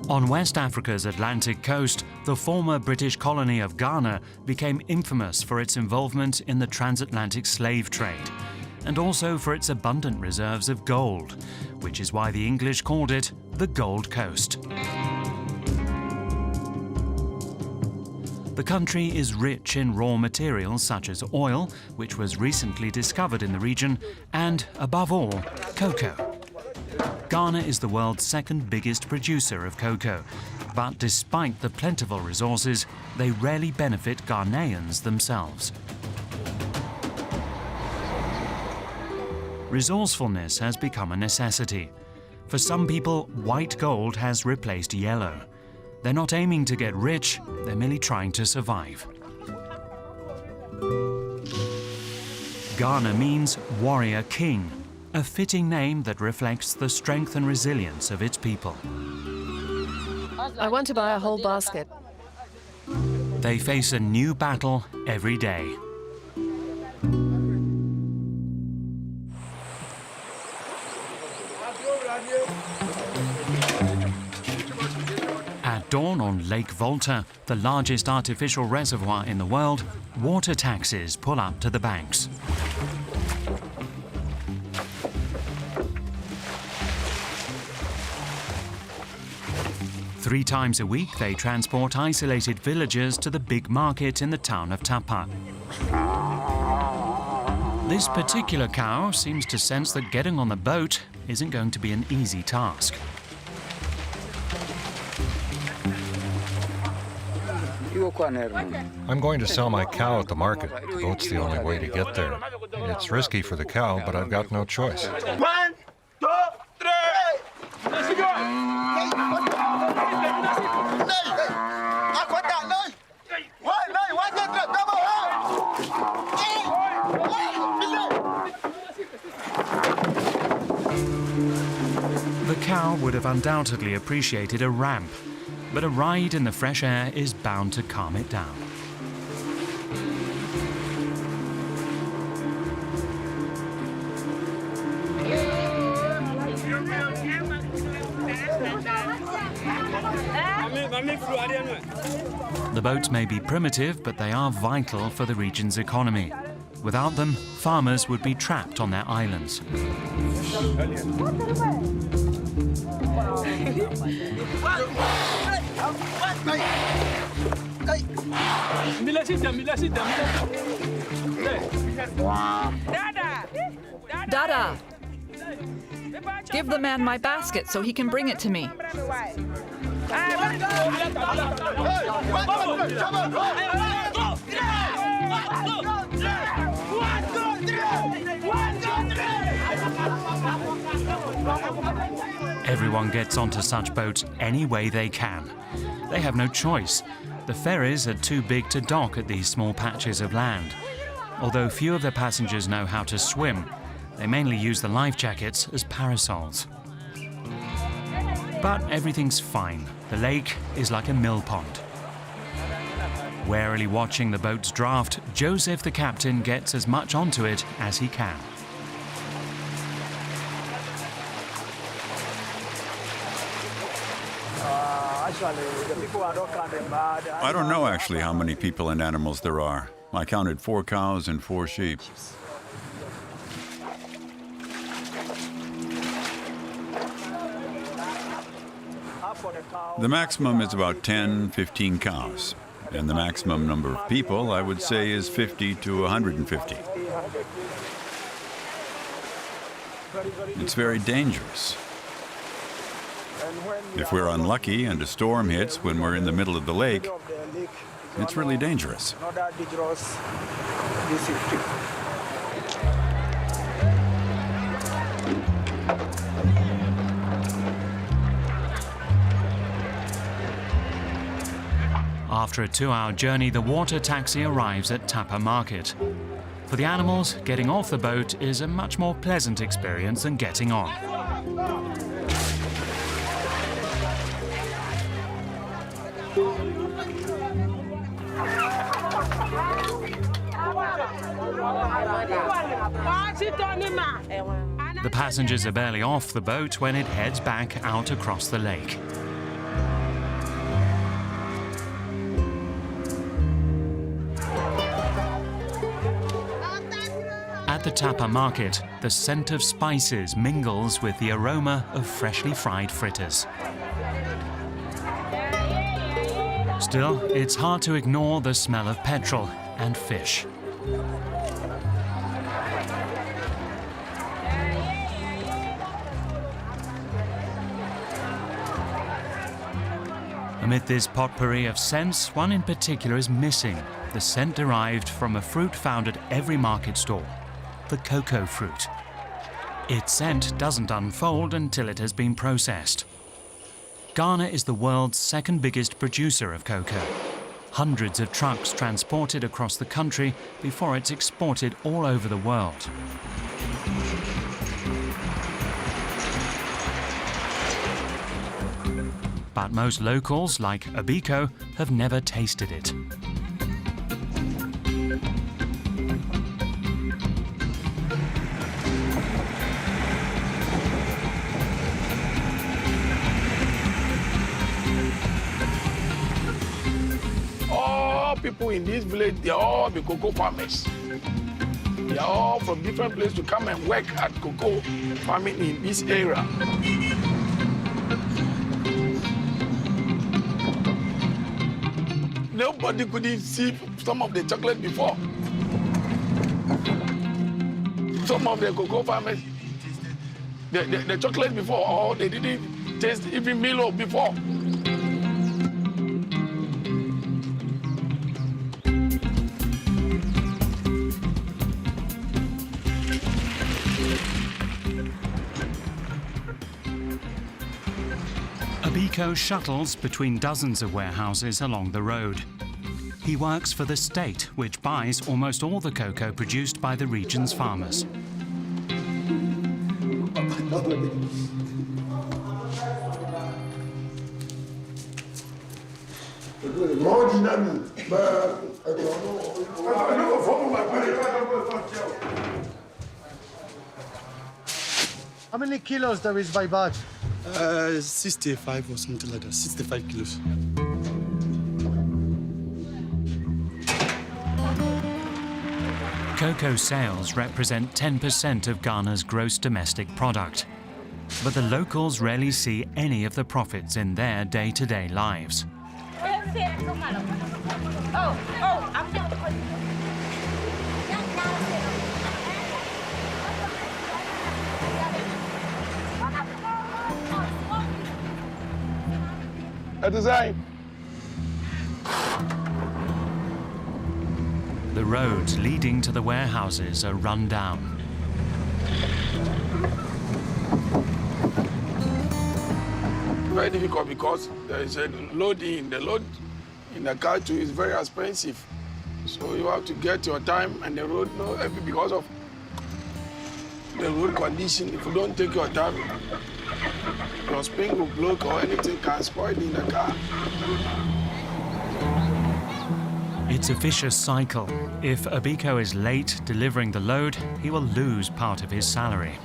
On West Africa's Atlantic coast, the former British colony of Ghana became infamous for its involvement in the transatlantic slave trade, and also for its abundant reserves of gold, which is why the English called it the Gold Coast. The country is rich in raw materials such as oil, which was recently discovered in the region, and, above all, cocoa. Ghana is the world's second biggest producer of cocoa, but despite the plentiful resources, they rarely benefit Ghanaians themselves. Resourcefulness has become a necessity. For some people, white gold has replaced yellow. They're not aiming to get rich, they're merely trying to survive. Ghana means warrior king, a fitting name that reflects the strength and resilience of its people. I want to buy a whole basket. They face a new battle every day. At dawn on Lake Volta, the largest artificial reservoir in the world, water taxis pull up to the banks. Three times a week, they transport isolated villagers to the big market in the town of Tapa. This particular cow seems to sense that getting on the boat isn't going to be an easy task. I'm going to sell my cow at the market. The boat's the only way to get there. It's risky for the cow, but I've got no choice. 1, 2, 3! Let's go! The cow would have undoubtedly appreciated a ramp, but a ride in the fresh air is bound to calm it down. The boats may be primitive, but they are vital for the region's economy. Without them, farmers would be trapped on their islands. Dada! Give the man my basket so he can bring it to me. Everyone gets onto such boats any way they can. They have no choice. The ferries are too big to dock at these small patches of land. Although few of the passengers know how to swim, they mainly use the life jackets as parasols. But everything's fine. The lake is like a mill pond. Warily watching the boat's draft, Joseph the captain gets as much onto it as he can. I don't know actually how many people and animals there are. I counted 4 cows and 4 sheep. The maximum is about 10, 15 cows. And the maximum number of people, I would say, is 50 to 150. It's very dangerous. If we're unlucky and a storm hits when we're in the middle of the lake, it's really dangerous. After a 2-hour journey, the water taxi arrives at Tapa Market. For the animals, getting off the boat is a much more pleasant experience than getting on. The passengers are barely off the boat when it heads back out across the lake. the Tapa market, the scent of spices mingles with the aroma of freshly fried fritters. Still, it's hard to ignore the smell of petrol and fish. Amid this potpourri of scents, one in particular is missing, the scent derived from a fruit found at every market stall, the cocoa fruit. Its scent doesn't unfold until it has been processed. Ghana is the world's second biggest producer of cocoa. Hundreds of trucks transported across the country before it's exported all over the world. But most locals, like Abiko, have never tasted it. All people in this village, they are all the cocoa farmers. They are all from different places to come and work at cocoa farming in this area. Nobody could even see some of the chocolate before. Some of the cocoa farmers, the chocolate before, or they didn't taste even Milo before. Abiko shuttles between dozens of warehouses along the road. He works for the state, which buys almost all the cocoa produced by the region's farmers. How many kilos there is by bag? 65 or something like that, 65 kilos. Cocoa sales represent 10% of Ghana's gross domestic product. But the locals rarely see any of the profits in their day-to-day lives. A design. The roads leading to the warehouses are run down. Very difficult because there is a loading. The load in the car too is very expensive. So you have to get your time and the road, because of the road condition. If you don't take your time, your spring will block or anything can spoil in the car. It's a vicious cycle. If Abiko is late delivering the load, he will lose part of his salary.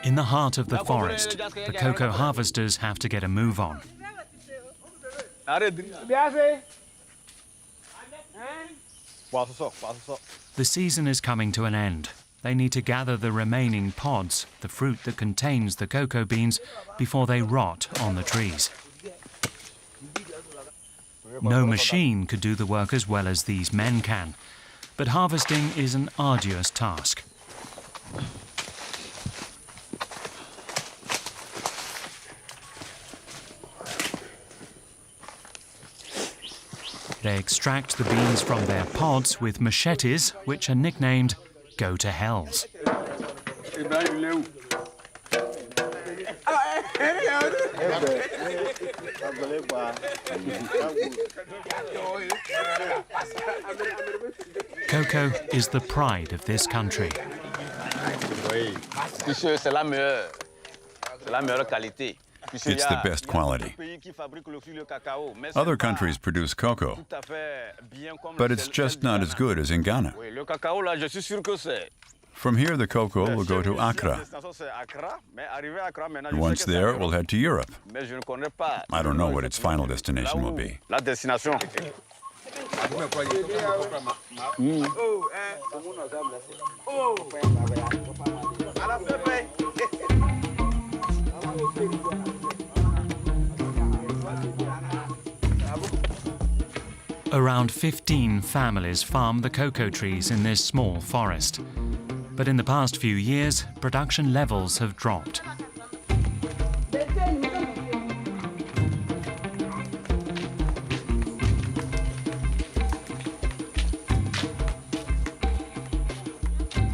In the heart of the forest, the cocoa harvesters have to get a move on. The season is coming to an end. They need to gather the remaining pods, the fruit that contains the cocoa beans, before they rot on the trees. No machine could do the work as well as these men can, but harvesting is an arduous task. They extract the beans from their pods with machetes, which are nicknamed go-to-hells. Cocoa is the pride of this country. It's the best quality. Other countries produce cocoa, but it's just not as good as in Ghana. From here, the cocoa will go to Accra. Once there, it will head to Europe. I don't know what its final destination will be. Around 15 families farm the cocoa trees in this small forest. But in the past few years, production levels have dropped.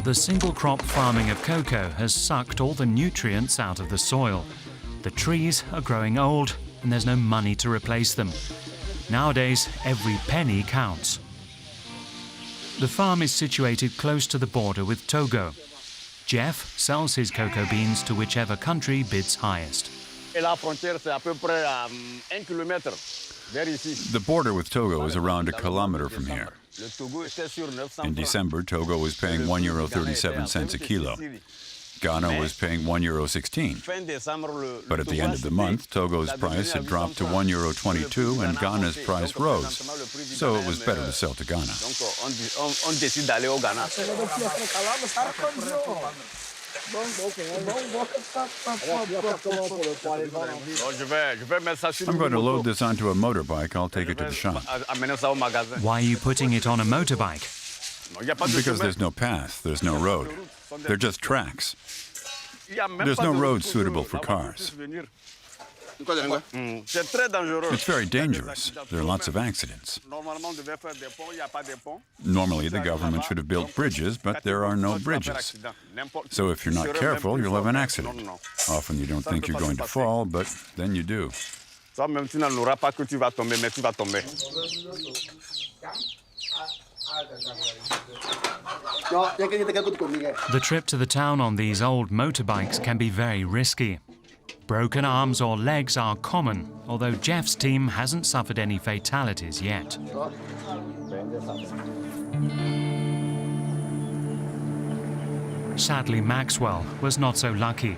The single crop farming of cocoa has sucked all the nutrients out of the soil. The trees are growing old and there's no money to replace them. Nowadays, every penny counts. The farm is situated close to the border with Togo. Jeff sells his cocoa beans to whichever country bids highest. The border with Togo is around 1 kilometer from here. In December, Togo was paying €1.37 a kilo. Ghana was paying €1.16. But at the end of the month, Togo's price had dropped to €1.22 and Ghana's price rose. So it was better to sell to Ghana. I'm going to load this onto a motorbike. I'll take it to the shop. Why are you putting it on a motorbike? Because there's no path, there's no road. They're just tracks. There's no road suitable for cars. It's very dangerous. There are lots of accidents. Normally, the government should have built bridges, but there are no bridges. So if you're not careful, you'll have an accident. Often you don't think you're going to fall, but then you do. The trip to the town on these old motorbikes can be very risky. Broken arms or legs are common, although Jeff's team hasn't suffered any fatalities yet. Sadly, Maxwell was not so lucky.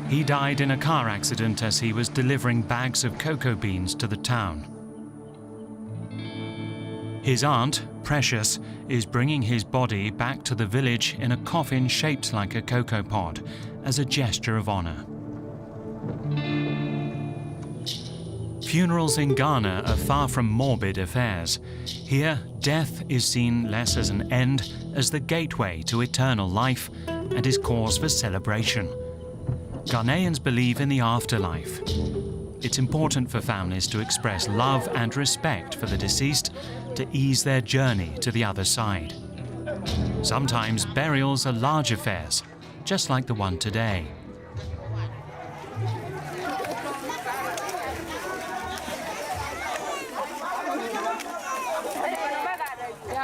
He died in a car accident as he was delivering bags of cocoa beans to the town. His aunt, Precious, is bringing his body back to the village in a coffin shaped like a cocoa pod as a gesture of honor. Funerals in Ghana are far from morbid affairs. Here, death is seen less as an end as the gateway to eternal life and is cause for celebration. Ghanaians believe in the afterlife. It's important for families to express love and respect for the deceased to ease their journey to the other side. Sometimes burials are large affairs, just like the one today.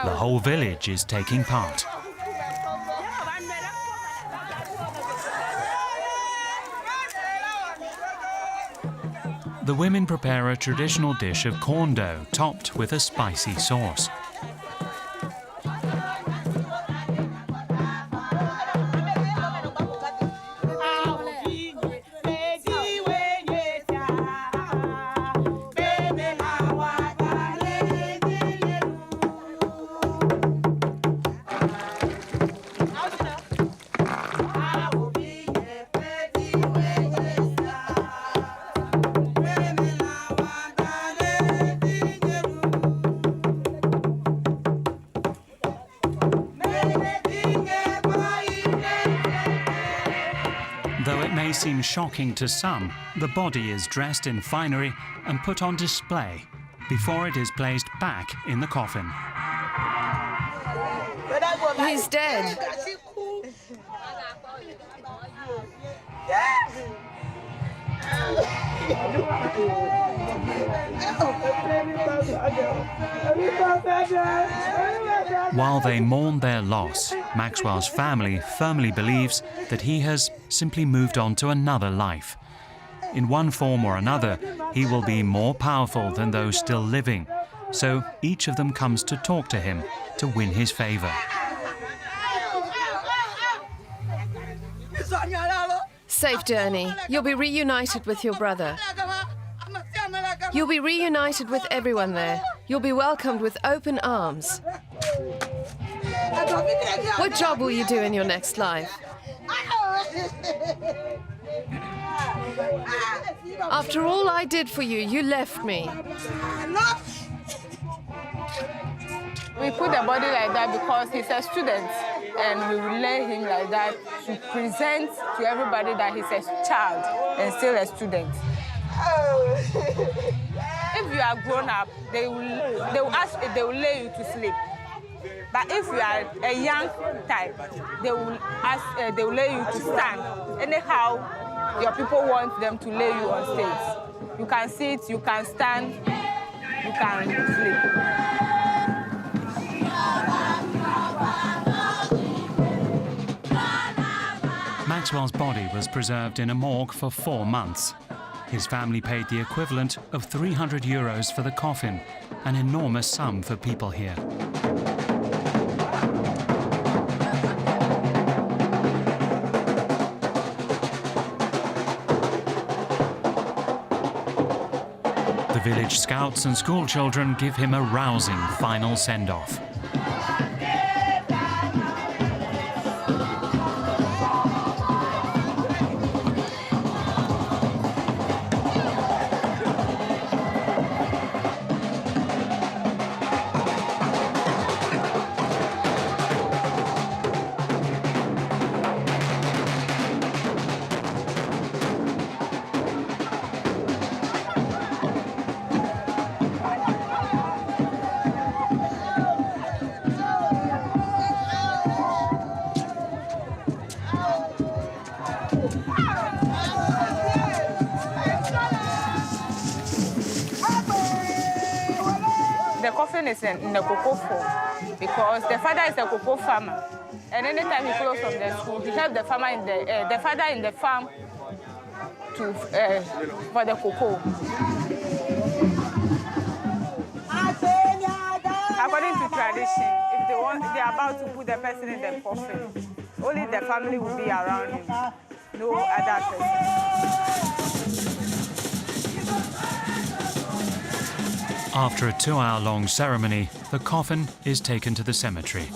The whole village is taking part. The women prepare a traditional dish of corn dough topped with a spicy sauce. Though it may seem shocking to some, the body is dressed in finery and put on display before it is placed back in the coffin. He's dead. While they mourn their loss, Maxwell's family firmly believes that he has simply moved on to another life. In one form or another, he will be more powerful than those still living, so each of them comes to talk to him to win his favor. Safe journey. You'll be reunited with your brother. You'll be reunited with everyone there. You'll be welcomed with open arms. What job will you do in your next life? After all I did for you, you left me. We put the body like that because he's a student, and we will lay him like that to present to everybody that he's a child and still a student. If you are grown up, they will lay you to sleep. But if you are a young type, they will lay you to stand. Anyhow, your people want them to lay you on stage. You can sit, you can stand, you can sleep. Maxwell's body was preserved in a morgue for 4 months. His family paid the equivalent of 300 euros for the coffin, an enormous sum for people here. The village scouts and school children give him a rousing final send-off. The coffin is in the cocoa form because the father is a cocoa farmer, and anytime he closes from the school, he helps the farmer in the father in the farm to for the cocoa. According to tradition, if they are about to put the person in the coffin, only the family will be around him, no other person. After a 2-hour-long ceremony, the coffin is taken to the cemetery.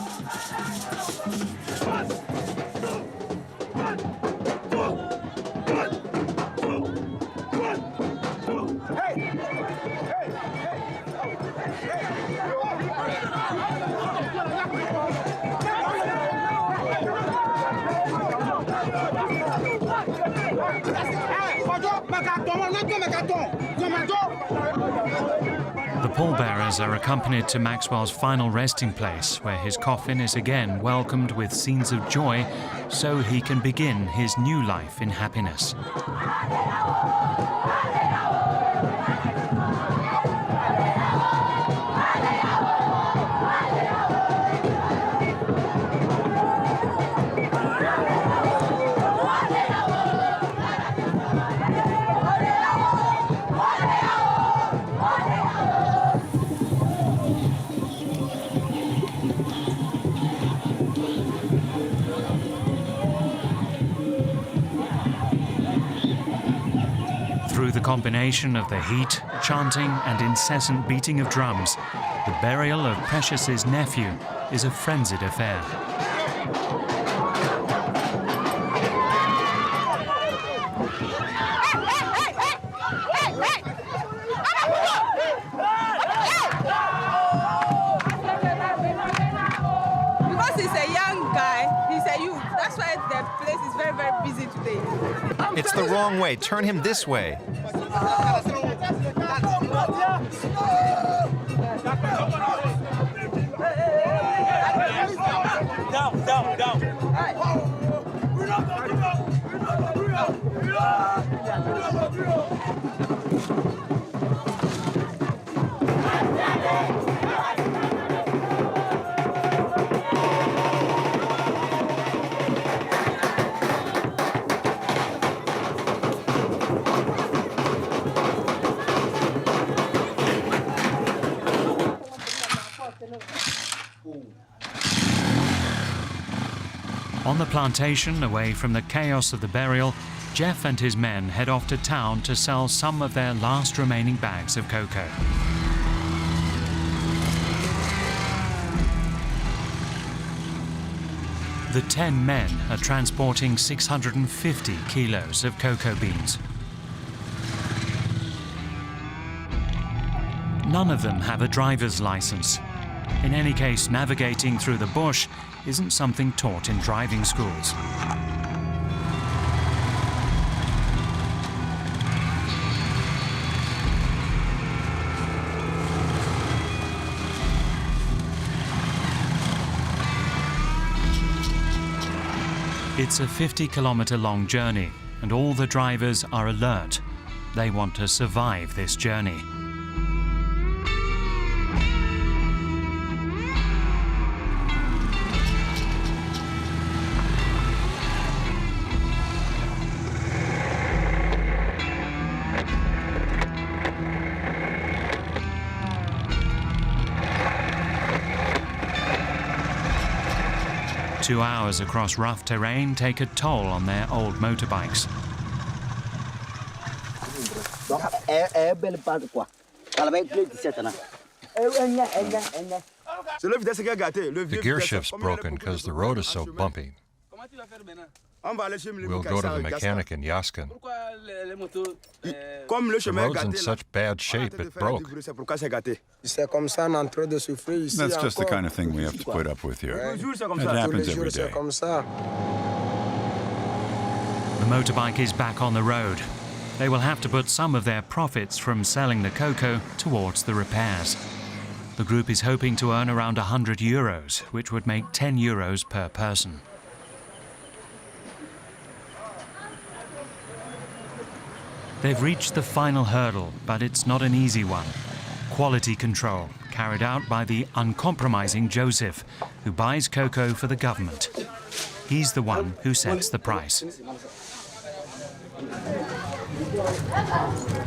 The pallbearers are accompanied to Maxwell's final resting place, where his coffin is again welcomed with scenes of joy, so he can begin his new life in happiness. Through the combination of the heat, chanting, and incessant beating of drums, the burial of Precious's nephew is a frenzied affair. Because he's a young guy, he's a youth. That's why the place is very, very busy today. It's the wrong way. Turn him this way. Down. On the plantation, away from the chaos of the burial, Jeff and his men head off to town to sell some of their last remaining bags of cocoa. The 10 men are transporting 650 kilos of cocoa beans. None of them have a driver's license. In any case, navigating through the bush isn't something taught in driving schools. It's a 50-kilometer-long journey, and all the drivers are alert. They want to survive this journey. Two hours across rough terrain take a toll on their old motorbikes. The gear shift's broken because the road is so bumpy. We'll go to the mechanic in Yaskin. The road's in such bad shape it broke. That's just the kind of thing we have to put up with here. It happens every day. The motorbike is back on the road. They will have to put some of their profits from selling the cocoa towards the repairs. The group is hoping to earn around 100 euros, which would make 10 euros per person. They've reached the final hurdle, but it's not an easy one. Quality control, carried out by the uncompromising Joseph, who buys cocoa for the government. He's the one who sets the price.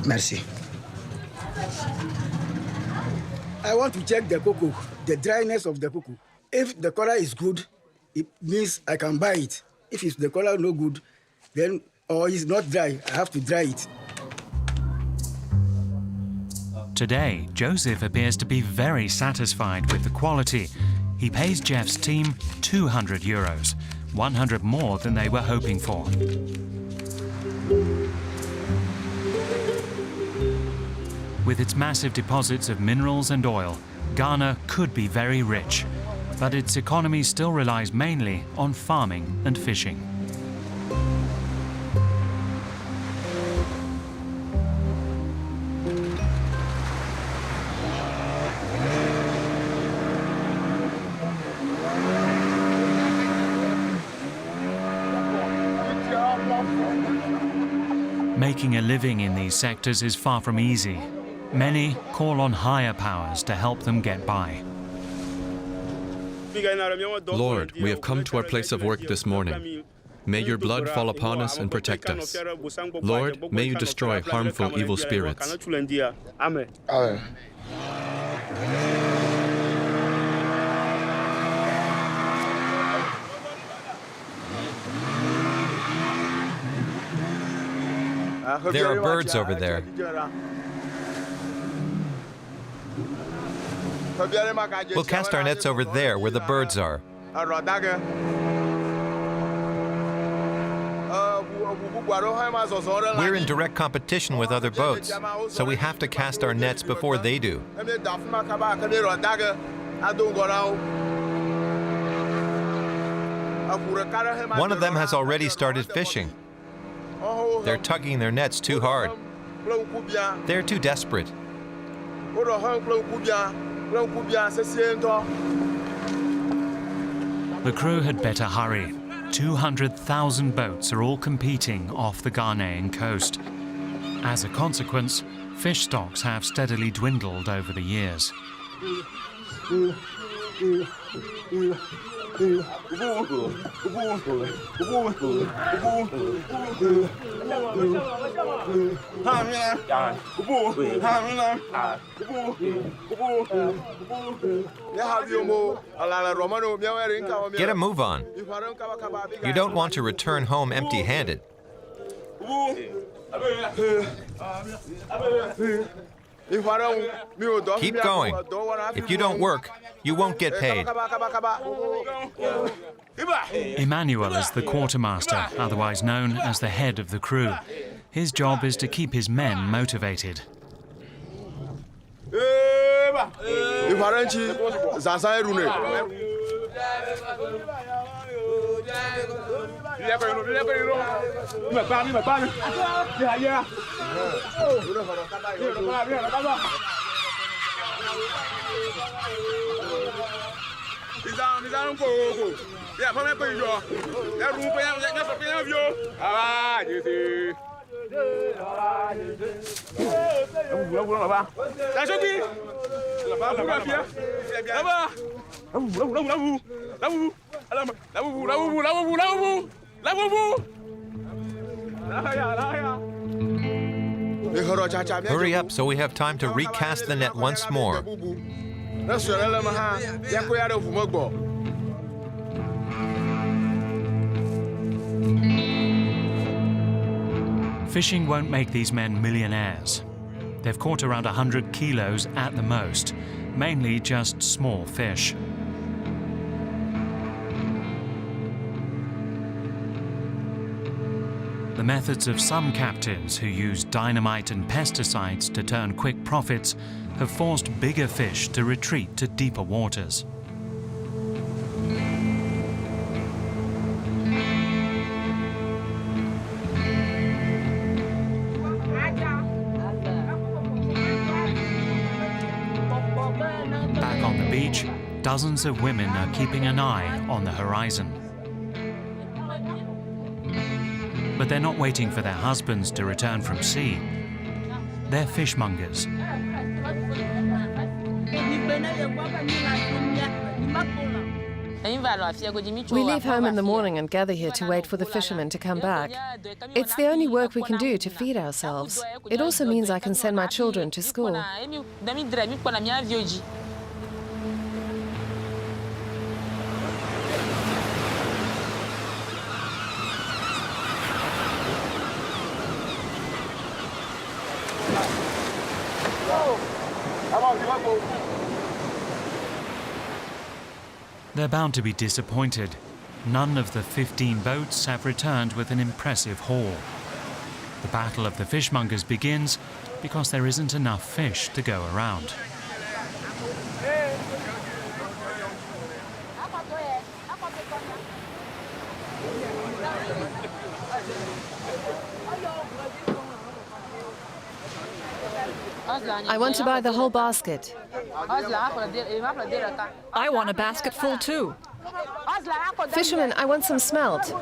Merci. I want to check the cocoa, the dryness of the cocoa. If the color is good, it means I can buy it. If the color no good, then, or it's not dry, I have to dry it. Today, Joseph appears to be very satisfied with the quality. He pays Jeff's team 200 euros, 100 more than they were hoping for. With its massive deposits of minerals and oil, Ghana could be very rich, but its economy still relies mainly on farming and fishing. Making a living in these sectors is far from easy. Many call on higher powers to help them get by. Lord, we have come to our place of work this morning. May your blood fall upon us and protect us. Lord, may you destroy harmful evil spirits. Amen. There are birds over there. We'll cast our nets over there where the birds are. We're in direct competition with other boats, so we have to cast our nets before they do. One of them has already started fishing. They're tugging their nets too hard. They're too desperate. The crew had better hurry. 200,000 boats are all competing off the Ghanaian coast. As a consequence, fish stocks have steadily dwindled over the years. Get a move on. You don't want to return home empty-handed. Keep going. If you don't work, you won't get paid. Emmanuel is the quartermaster, otherwise known as the head of the crew. His job is to keep his men motivated. Hurry up so we have time to recast the net once more. Fishing won't make these men millionaires. They've caught around 100 kilos at the most, mainly just small fish. The methods of some captains who use dynamite and pesticides to turn quick profits have forced bigger fish to retreat to deeper waters. Back on the beach, dozens of women are keeping an eye on the horizon. But they're not waiting for their husbands to return from sea. They're fishmongers. We leave home in the morning and gather here to wait for the fishermen to come back. It's the only work we can do to feed ourselves. It also means I can send my children to school. They're bound to be disappointed. None of the 15 boats have returned with an impressive haul. The battle of the fishmongers begins because there isn't enough fish to go around. I want to buy the whole basket. I want a basket full too. Fisherman, I want some smelt.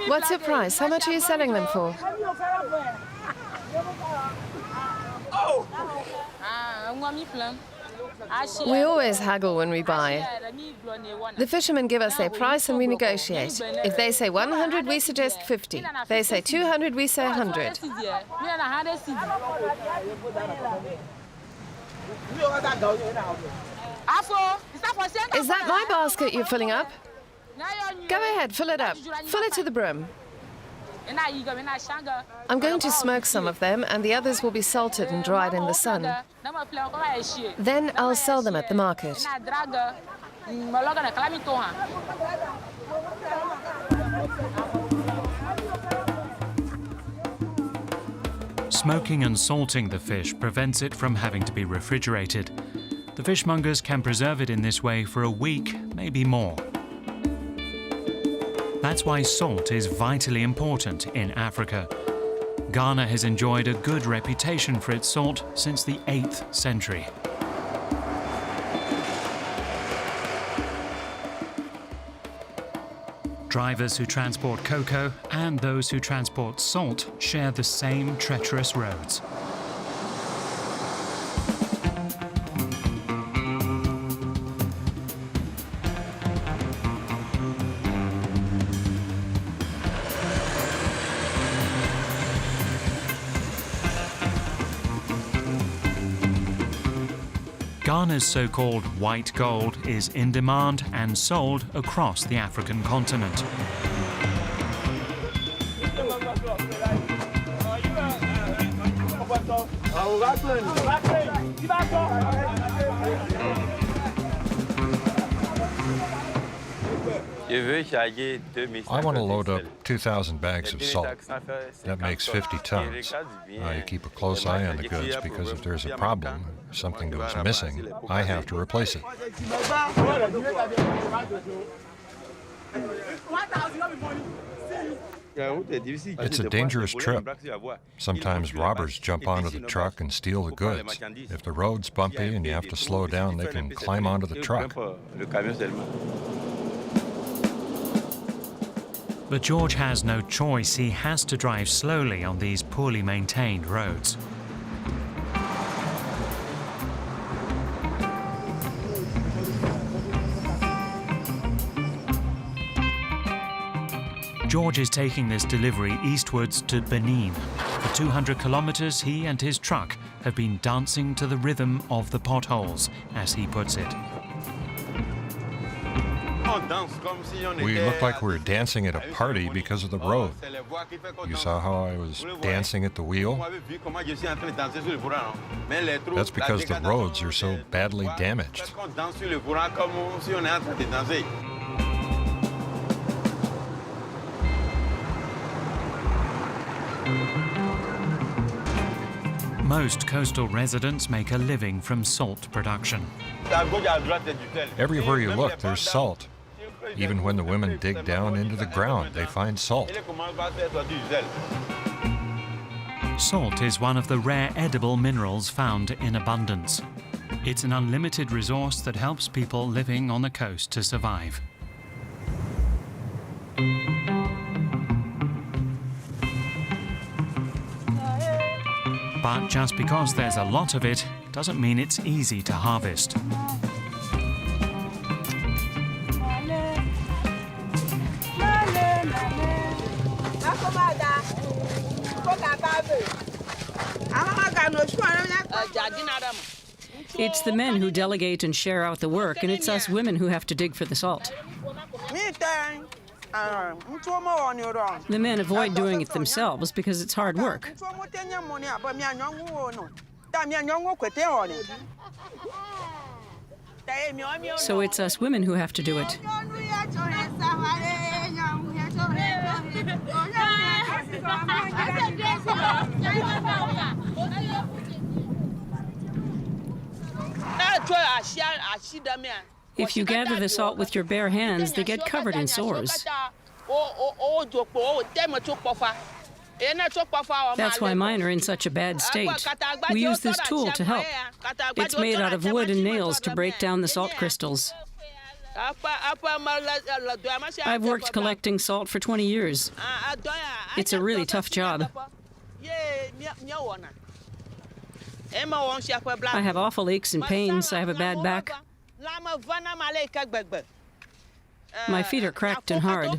What's your price? How much are you selling them for? We always haggle when we buy. The fishermen give us their price and we negotiate. If they say 100, we suggest 50. They say 200, we say 100. Is that my basket you're filling up? Go ahead, fill it up. Fill it to the brim. I'm going to smoke some of them, and the others will be salted and dried in the sun. Then I'll sell them at the market. Smoking and salting the fish prevents it from having to be refrigerated. The fishmongers can preserve it in this way for a week, maybe more. That's why salt is vitally important in Africa. Ghana has enjoyed a good reputation for its salt since the 8th century. Drivers who transport cocoa and those who transport salt share the same treacherous roads. Ghana's so-called white gold is in demand and sold across the African continent. I want to load up 2,000 bags of salt. That makes 50 tons. I keep a close eye on the goods because if there's a problem, if something goes missing, I have to replace it. It's a dangerous trip. Sometimes robbers jump onto the truck and steal the goods. If the road's bumpy and you have to slow down, they can climb onto the truck. But George has no choice. He has to drive slowly on these poorly maintained roads. George is taking this delivery eastwards to Benin. For 200 kilometers, he and his truck have been dancing to the rhythm of the potholes, as he puts it. We look like we're dancing at a party because of the road. You saw how I was dancing at the wheel? That's because the roads are so badly damaged. Most coastal residents make a living from salt production. Everywhere you look, there's salt. Even when the women dig down into the ground, they find salt. Salt is one of the rare edible minerals found in abundance. It's an unlimited resource that helps people living on the coast to survive. But just because there's a lot of it doesn't mean it's easy to harvest. It's the men who delegate and share out the work, and it's us women who have to dig for the salt. The men avoid doing it themselves because it's hard work. So it's us women who have to do it. If you gather the salt with your bare hands, they get covered in sores. That's why mine are in such a bad state. We use this tool to help. It's made out of wood and nails to break down the salt crystals. I've worked collecting salt for 20 years. It's a really tough job. I have awful aches and pains. I have a bad back. My feet are cracked and hard.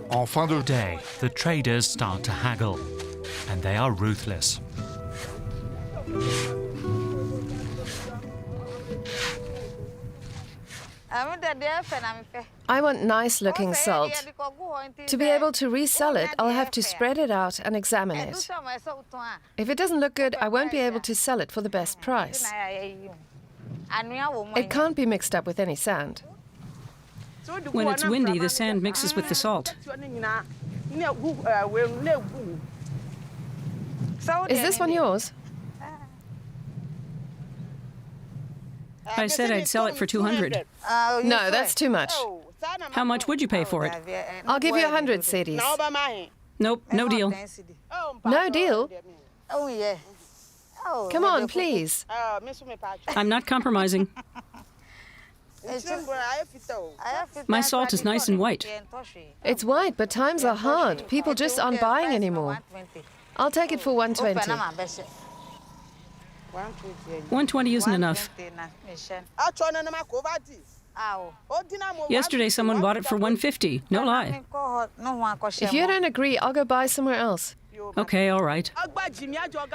On fin de day, the traders start to haggle, and they are ruthless. I want nice-looking salt. To be able to resell it, I'll have to spread it out and examine it. If it doesn't look good, I won't be able to sell it for the best price. It can't be mixed up with any sand. When it's windy, the sand mixes with the salt. Is this one yours? I said I'd sell it for 200. No, that's too much. How much would you pay for it? I'll give you 100 cedis. Nope, no deal. No deal? Come on, please. I'm not compromising. My salt is nice and white. It's white, but times are hard. People just aren't buying anymore. I'll take it for 120. 120 isn't enough. Yesterday, someone bought it for 150. No lie. If you don't agree, I'll go buy somewhere else. Okay, all right.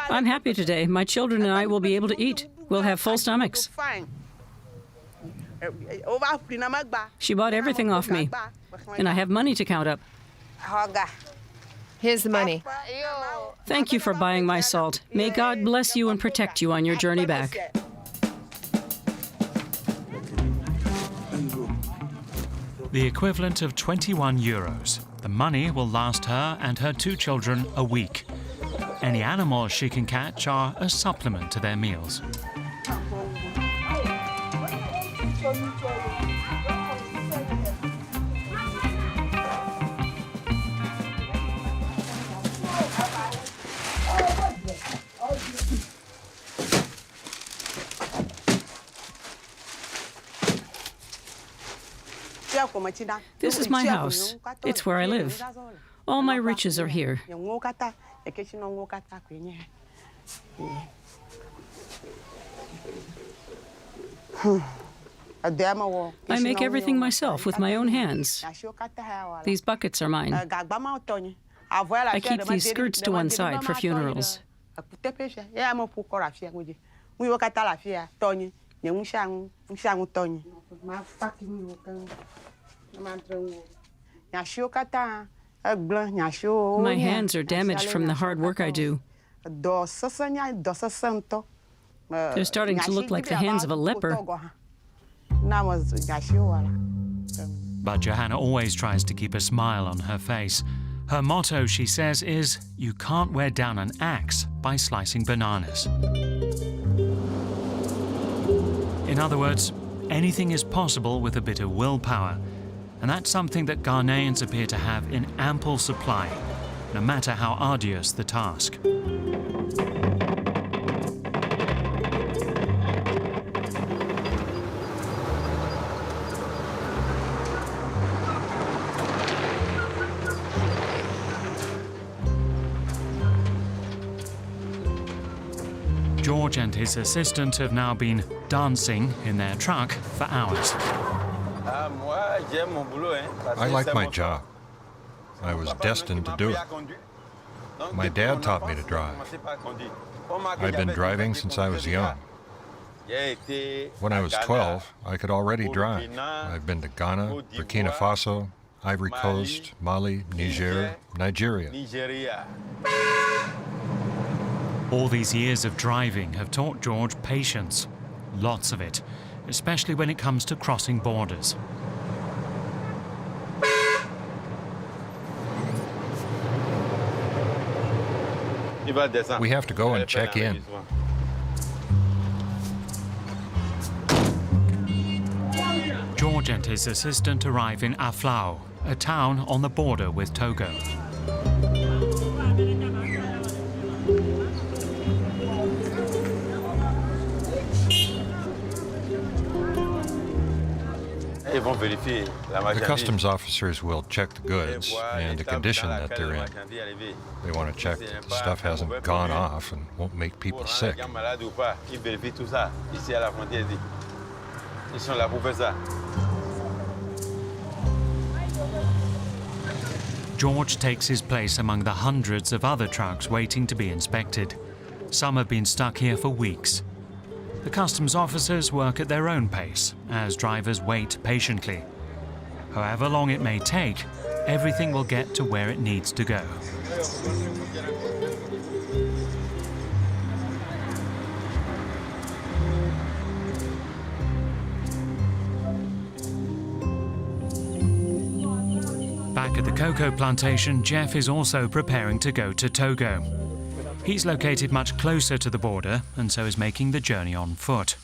I'm happy today. My children and I will be able to eat. We'll have full stomachs. She bought everything off me, and I have money to count up. Here's the money. Thank you for buying my salt. May God bless you and protect you on your journey back. The equivalent of 21 euros. The money will last her and her 2 children a week. Any animals she can catch are a supplement to their meals. This is my house. It's where I live. All my riches are here. I make everything myself with my own hands. These buckets are mine. I keep these skirts to one side for funerals. My hands are damaged from the hard work I do. They're starting to look like the hands of a leper. But Johanna always tries to keep a smile on her face. Her motto, she says, is, "You can't wear down an axe by slicing bananas." In other words, anything is possible with a bit of willpower. And that's something that Ghanaians appear to have in ample supply, no matter how arduous the task. George and his assistant have now been dancing in their truck for hours. I like my job. I was destined to do it. My dad taught me to drive. I've been driving since I was young. When I was 12, I could already drive. I've been to Ghana, Burkina Faso, Ivory Coast, Mali, Niger, Nigeria. All these years of driving have taught George patience, lots of it, especially when it comes to crossing borders. We have to go and check in. George and his assistant arrive in Aflao, a town on the border with Togo. The customs officers will check the goods and the condition that they're in. They want to check that the stuff hasn't gone off and won't make people sick. George takes his place among the hundreds of other trucks waiting to be inspected. Some have been stuck here for weeks. The customs officers work at their own pace, as drivers wait patiently. However long it may take, everything will get to where it needs to go. Back at the cocoa plantation, Jeff is also preparing to go to Togo. He's located much closer to the border and so is making the journey on foot.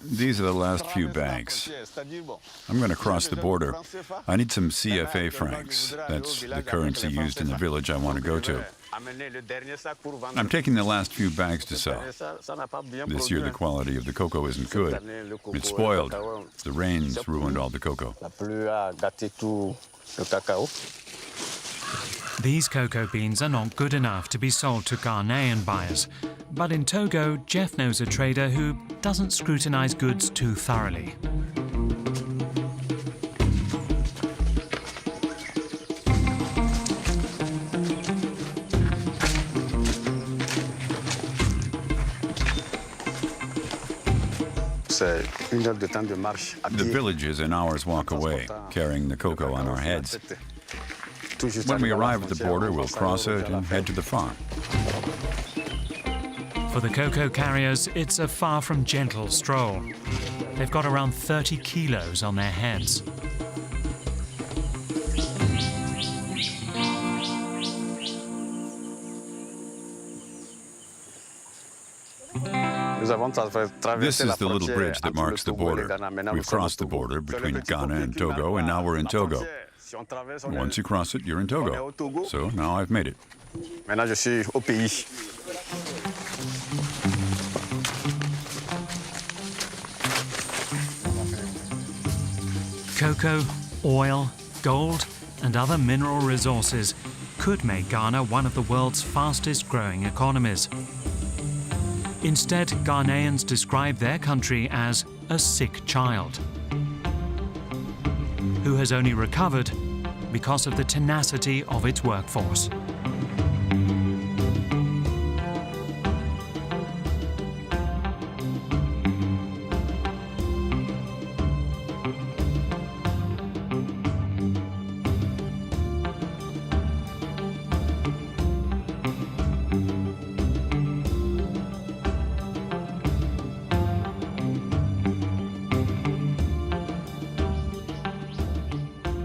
These are the last few bags. I'm going to cross the border. I need some CFA francs. That's the currency used in the village I want to go to. I'm taking the last few bags to sell. This year the quality of the cocoa isn't good. It's spoiled. The rains ruined all the cocoa. These cocoa beans are not good enough to be sold to Ghanaian buyers. But in Togo, Jeff knows a trader who doesn't scrutinize goods too thoroughly. The village is an hour's walk away, carrying the cocoa on our heads. When we arrive at the border, we'll cross it and head to the farm. For the cocoa carriers, it's a far from gentle stroll. They've got around 30 kilos on their heads. This is the little bridge that marks the border. We've crossed the border between Ghana and Togo, and now we're in Togo. Once you cross it, you're in Togo. So now I've made it. Cocoa, oil, gold, and other mineral resources could make Ghana one of the world's fastest growing economies. Instead, Ghanaians describe their country as a sick child who has only recovered because of the tenacity of its workforce.